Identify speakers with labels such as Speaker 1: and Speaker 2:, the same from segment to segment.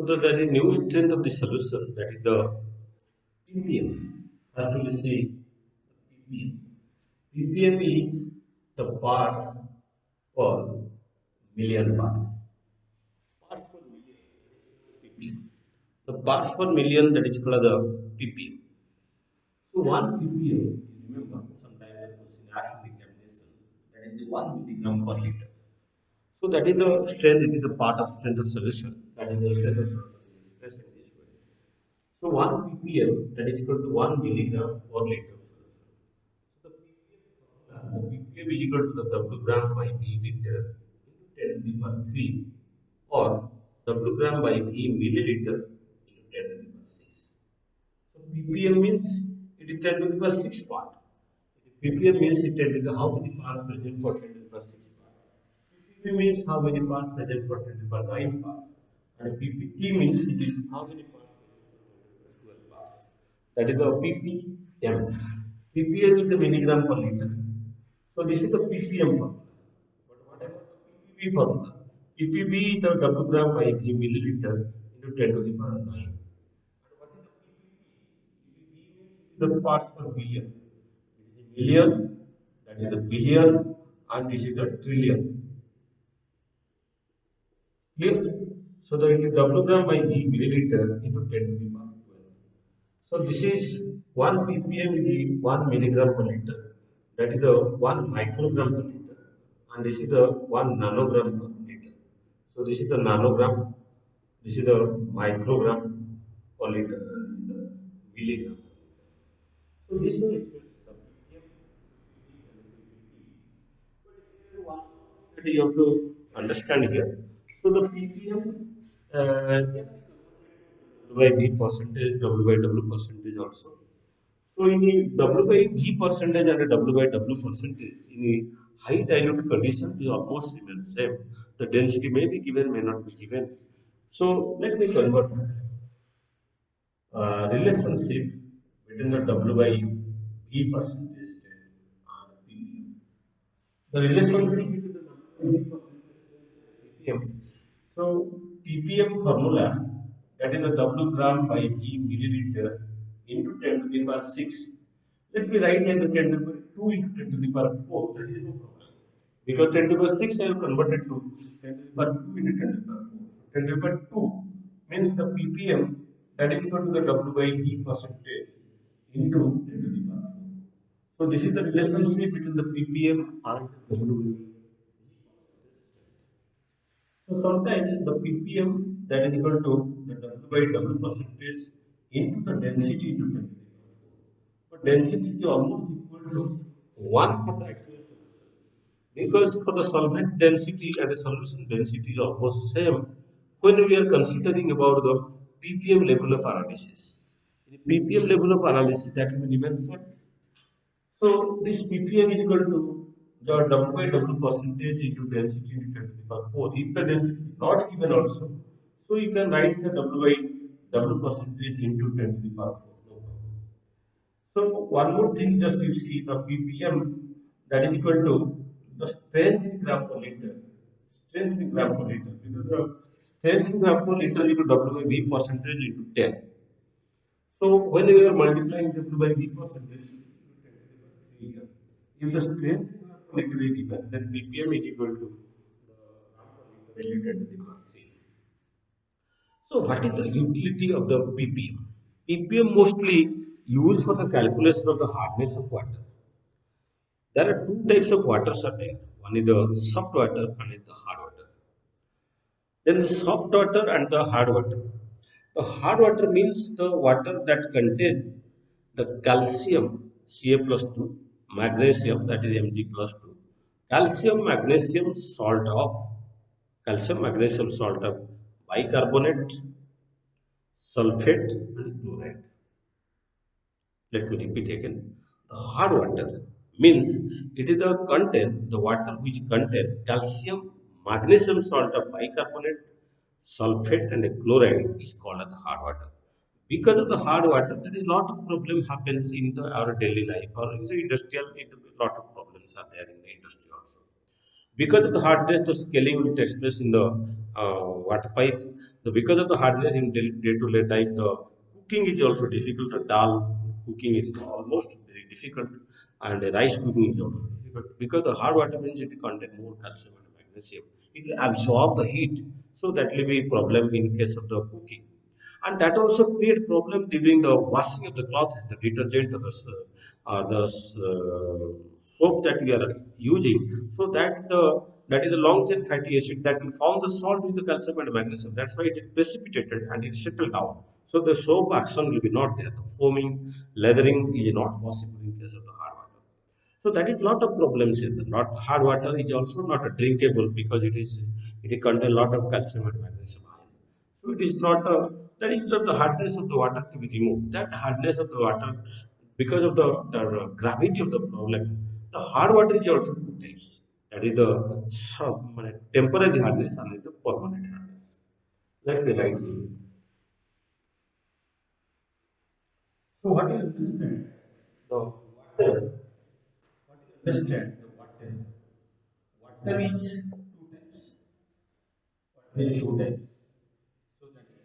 Speaker 1: There is new strength of the solution, that is the ppm. First we see ppm. ppm is the parts per million parts. Parts per million ppm. The parts per million, that is called the ppm. So 1 ppm, remember, sometimes the question asks in examination, that is the 1 milligram per liter. So that is the strength, it is the part of strength of solution. That is the strength of solution expressed in this way. So 1 ppm, that is equal to 1 milligram per liter of solution. So the ppm is equal to the W gram by V liter into 10 to the power 3, or W gram by V milliliter into 10 to the power 6. So ppm means it is 10 to the power 6 part. ppm means it 10 to the how many parts present for 10 to the power 6 part. ppb means how many parts present for 10 to the power 9 part. And ppt means it is how many parts present for 12 parts. That is the ppm. ppm is the milligram per liter. So this is the ppm formula. But what about the ppb formula? ppb is the W gram by 3 milliliter into 10 to the power 9. And what is the the parts per billion? It is a million, that is the billion, and this is the trillion. Clear? So the W gram by G milliliter into 10 to the power 12. So this is 1 ppm is 1 milligram per liter. That is the 1 microgram per liter. And this is the 1 nanogram per liter. So this is the nanogram. This is the microgram per liter. And this is the milligram. So this will express the ppm that you have to understand here. So the ppm by V percentage, W by W percentage also. So in a W by V percentage and a W by W percentage, in a high dilute condition, they almost remain same. The density may be given, may not be given. So let me convert relationship between the W by V percentage and ppm. The relationship between the W by V ppm. So ppm formula, that is the W gram by V milliliter into 10 to the power 6. Let me write here the 10 to the power 2 into 10 to the power 4. That is no problem. Because 10 to the power 6 I have converted to 10 to the power 2 into 10 to the power 4. 10 to the power 2 means the ppm, that is equal to the W by V percentage into 10 to the power 4. So this is the relationship between the ppm and W by V. So sometimes the ppm, that is equal to the W by W percentage into the density into 10 to the power 4. But density is almost equal to 1 for the actual solution. Because for the solvent density and the solution density is almost same when we are considering about the ppm level of analysis. In the ppm level of analysis, that will remain same. So this ppm is equal to the W by W percentage into density into 10 to the power 4. If the density is not given also, so you can write the W by W percentage into 10 to the power 4. No problem. So one more thing, just you see the ppm, that is equal to the strength in gram per liter. Strength in gram per liter. Because the strength in gram per liter into W by V percentage into 10. So when we are multiplying W by V percentage, here. If the strength molecule is given, then ppm is equal to the gram per liter into 10 to the power 3. So what is the utility of the ppm? ppm mostly used for the calculation of the hardness of water. There are two types of waters are there. One is the soft water and is the hard water. Then the soft water and the hard water. The hard water means the water that contain the calcium Ca plus 2, magnesium that is Mg plus 2, calcium magnesium salt of bicarbonate, sulfate and chloride. Let me repeat again. The hard water means it is the content, the water which contain calcium, magnesium salt of bicarbonate, sulfate and a chloride is called as the hard water. Because of the hard water, there is a lot of problem happens our daily life or in the industrial, a lot of problems are there in the industry also. Because of the hardness, the scaling will take place in the water pipe. Because of the hardness in day-to-day life, the cooking is also difficult. The dal cooking is almost very difficult, and the rice cooking is also difficult because the hard water means it contains more calcium and magnesium. It will absorb the heat, so that will be a problem in case of the cooking, and that also create problem during the washing of the clothes, the detergent or the soap that we are using, so that is the long chain fatty acid that will form the salt with the calcium and magnesium. That's why it is precipitated and it settled down. So the soap action will be not there. The foaming, lathering is not possible in case of the hard water. So that is lot of problems in the not hard water is also not a drinkable because it contain a lot of calcium and magnesium ion. So it is not a that is not the hardness of the water to be removed. That hardness of the water because of the gravity of the problem, the hard water is also two types. That is the temporary hardness and the permanent hardness. Let me write. So what do you understand? The water. What do you understand? The water. Water is two types. Water is two types. So that is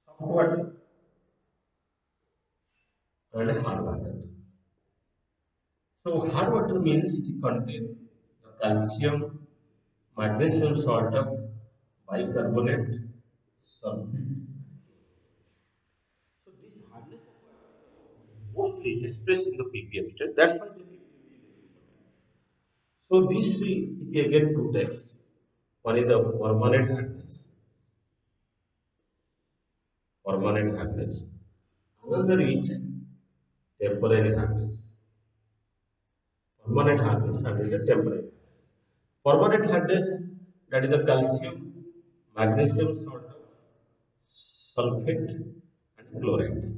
Speaker 1: soft water and hard water. So hard water means it contains the calcium, magnesium salt of bicarbonate, sulfate. So this hardness of water mostly expressed in the ppm state. That's why they need to be very important. So these three it again two types. One is the permanent hardness. Another is temporary hardness. Permanent hardness and is the temporary. Permanent hardness, that is the calcium, magnesium salt of sulfate and chloride.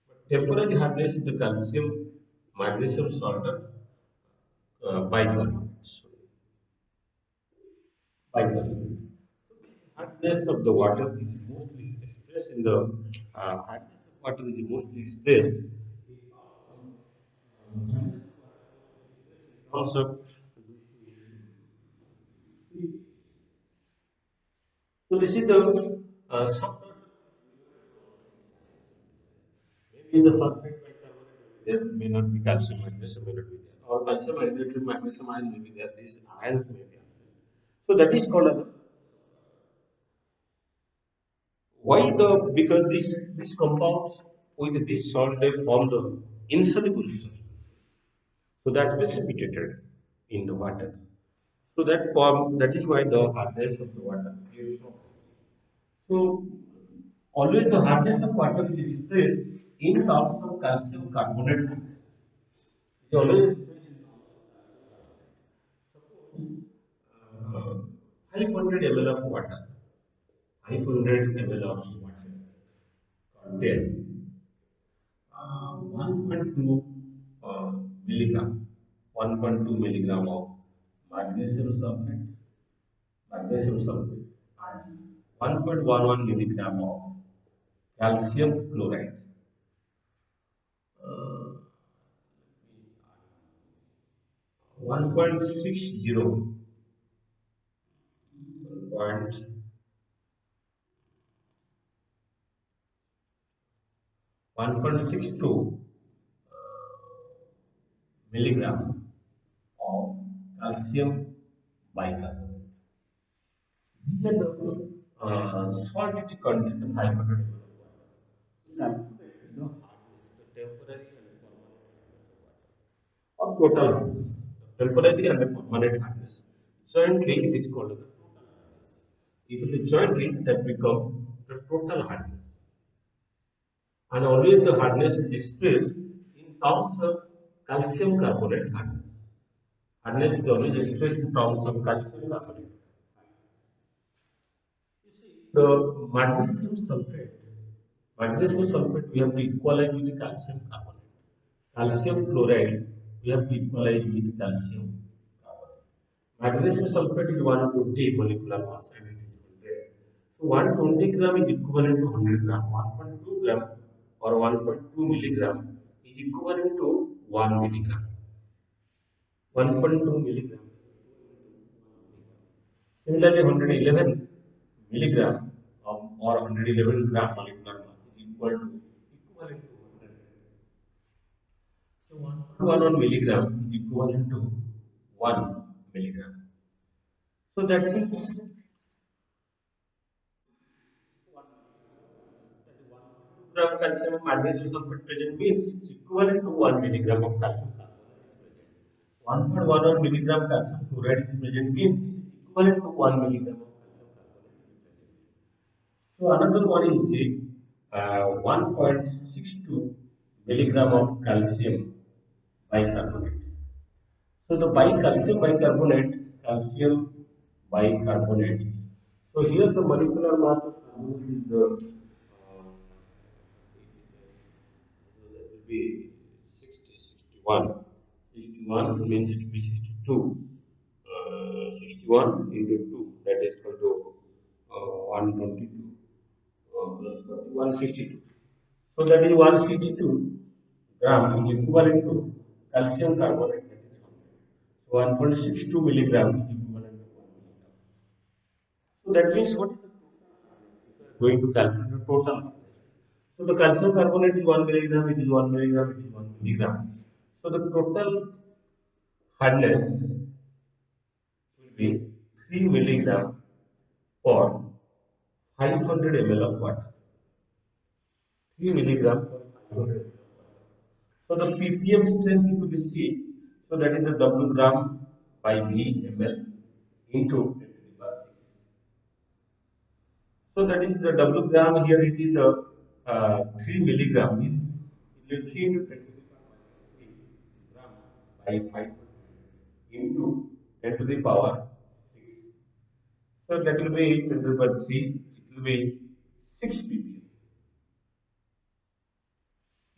Speaker 1: But temporary hardness is the calcium, magnesium salt of bicarbonate. Bicarbonate. So the hardness of the water is mostly expressed in the hardness of water is mostly expressed in terms of so this is the some maybe the sulfate bicarbonate will be there, may not be calcium magnesium may not be there, or calcium hydroxide magnesium ion may be there. These ions may be absent. So that is called as why the because these compounds with this salt they form the insoluble substance. So that precipitated in the water. So that is why the hardness of the water is from. So always the hardness of water is expressed in terms of calcium carbonate hardness. It always expressed in uh, 500 ml of water. 500 ml of water contain 1.2 milligram, 1.2 milligram of magnesium sulfate, and 1.11 milligram of calcium chloride. 1.60 point 1.62 milligram of calcium bicarbonate. These are the solidity content of 500 ml of water. Calculate the hardness, the temporary and permanent hardness of water, or total hardness. The temporary and the permanent hardness. Jointly, it is called the total hardness. If it is jointly, that become the total hardness. And always the hardness is expressed in terms of calcium carbonate hardness. Hardness is always expressed in terms of calcium carbonate. The magnesium sulfate, we have to equalize with calcium carbonate. Calcium chloride, we have to equalize with calcium carbonate. Magnesium sulfate is 120 molecular mass and it is 100. So 120 gram is equivalent to 100 gram. 1.2 gram or 1.2 milligram is equivalent to 1 milligram. 1.2 milligram. Similarly, 111 milligram or 111 gram molecular mass is equivalent to 100. So 1.11 milligram is equivalent to 1 milligram. So that means gram calcium and magnesium sulfate present means it's equivalent to 1 milligram of calcium carbonate present. 1.11 milligram calcium chloride is present means it is equivalent to 1 milligram of calcium carbonate is present. So another one is 1.62 milligram of calcium bicarbonate. So the calcium bicarbonate. So here the molecular mass of carbonate is that will be 60, 61. 61 means it will be 62. 61 into 2, that is equal to 122 plus 40, 162. So that is 162 gram is equivalent to calcium carbonate, that is 100. So 1.62 milligram is equivalent to 1 milligram. So that means what is the going to calculate the total hardness? So the calcium carbonate is 1 milligram, it is 1 milligram, it is 1 milligram. So the total hardness will be 3 milligram for 500 ml of water. 3 milligram for 500 ml of water. So the ppm strength you will see, so that is the W gram by V ml into 10 to the power 6. So that is the W gram here, it is the 3 milligram means it will 3 into 10 to the power 3 gram by 500 into 10 to the power 6. So that will be 10 to the power 3, it will be 6 ppm.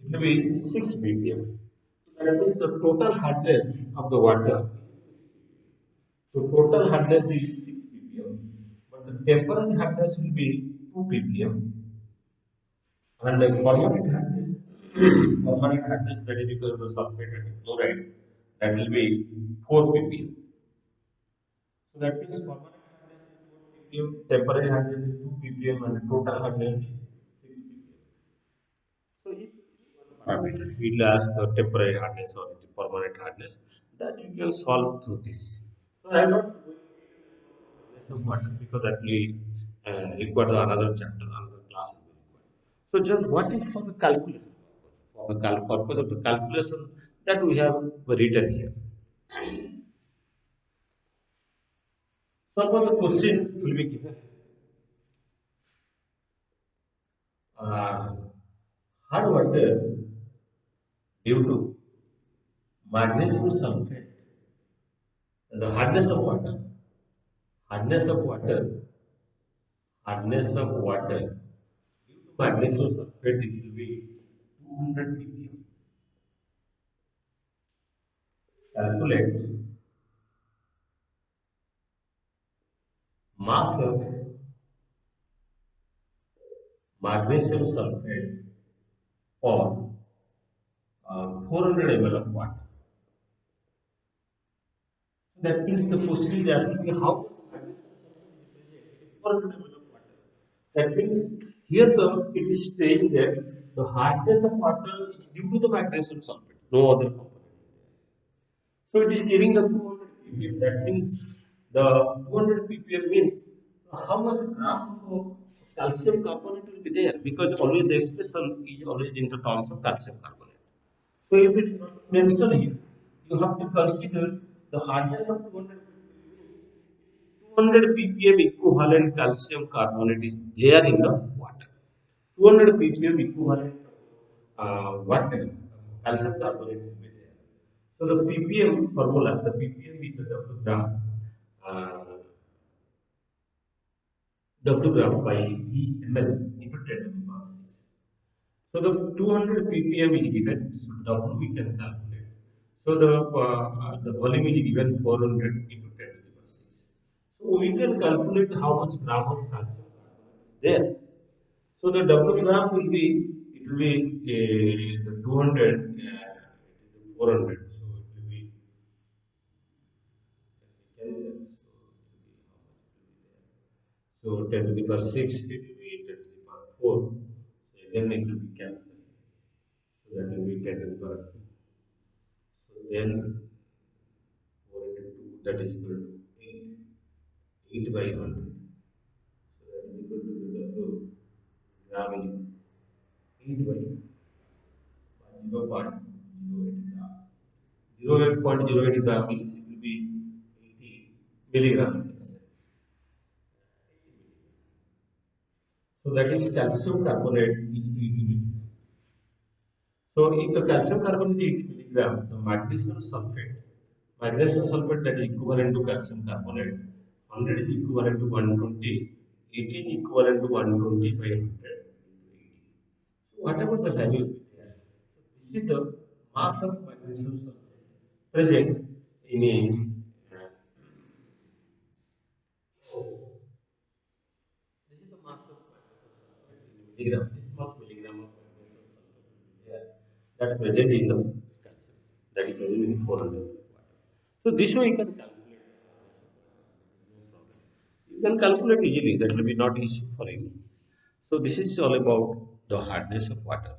Speaker 1: It will be 6 ppm. So that means the total hardness of the water. So total hardness is 6 ppm, but the temporary hardness will be 2 ppm, and the permanent hardness, permanent hardness that is because of the sulfate and chloride, that will be 4 ppm. So that means permanent hardness is 4 ppm, temporary hardness is 2 ppm, and total hardness is 6 ppm. So if parameter, we'll ask the temporary hardness or the permanent hardness, that you can solve through this. So I'm not going to of water because that will require the another chapter, another class will be required. So just what is for the calculation purpose? For the purpose of the calculation that we have written here. Suppose the question will be given. Uh, Hard water due to magnesium sulfate, the hardness of water, hardness of water due to magnesium sulfate, it will be 200 ppm. Calculate mass of magnesium sulfate for 400 ml of water. That means the question is asking me how much magnesium sulfate is present in 400 ml of water. That means here it is saying that the hardness of water is due to the magnesium sulfate, no other component. So it is giving the 200 ppm. That means the 200 ppm means how much gram of calcium carbonate will be there, because always the expression is always in the terms of calcium carbonate. So if it is not mentioned here, you have to consider the hardness of 200 200 ppm equivalent calcium carbonate is there in the water. 200 ppm equivalent water calcium carbonate will be there. So the ppm formula, the ppm is the W gram, uh, W gram by V ml into 10 to the power 6. So the 200 ppm is given, so W we can calculate. So the volume is given 400 into 10 to the power 6. So we can calculate how much gram of calcium carbonate is there. So the W gram will be, it will be the 200, 400. So it will be cancelled. So it will be how much it will be there. So 10 to the power 6, it will be 10 to the power 4. So again it will be cancelled. So that will be 10 to the power 2. So then 4 into 2, that is equal to 8. 8 by 100. So that is equal to the W gram, 8 by 0.08 gram. 0.08 gram means it will be 80 milligram. So that is calcium carbonate is 80 milligram. So if the calcium carbonate is 80 milligram, the magnesium sulfate that is equivalent to calcium carbonate, 100 is equivalent to 120, 80 is equivalent to 120 by 100 into 80. So whatever the value will be there. So this is the mass of magnesium sulfate present in a this is the mass of magnesium sulfate in milligram. This much milligram of magnesium sulfate will be there. That present in the calcium. That is present in 400 water. So this way you can calculate the hardness of water. No problem. You can calculate easily. That will be not issue for you. So this is all about the hardness of water.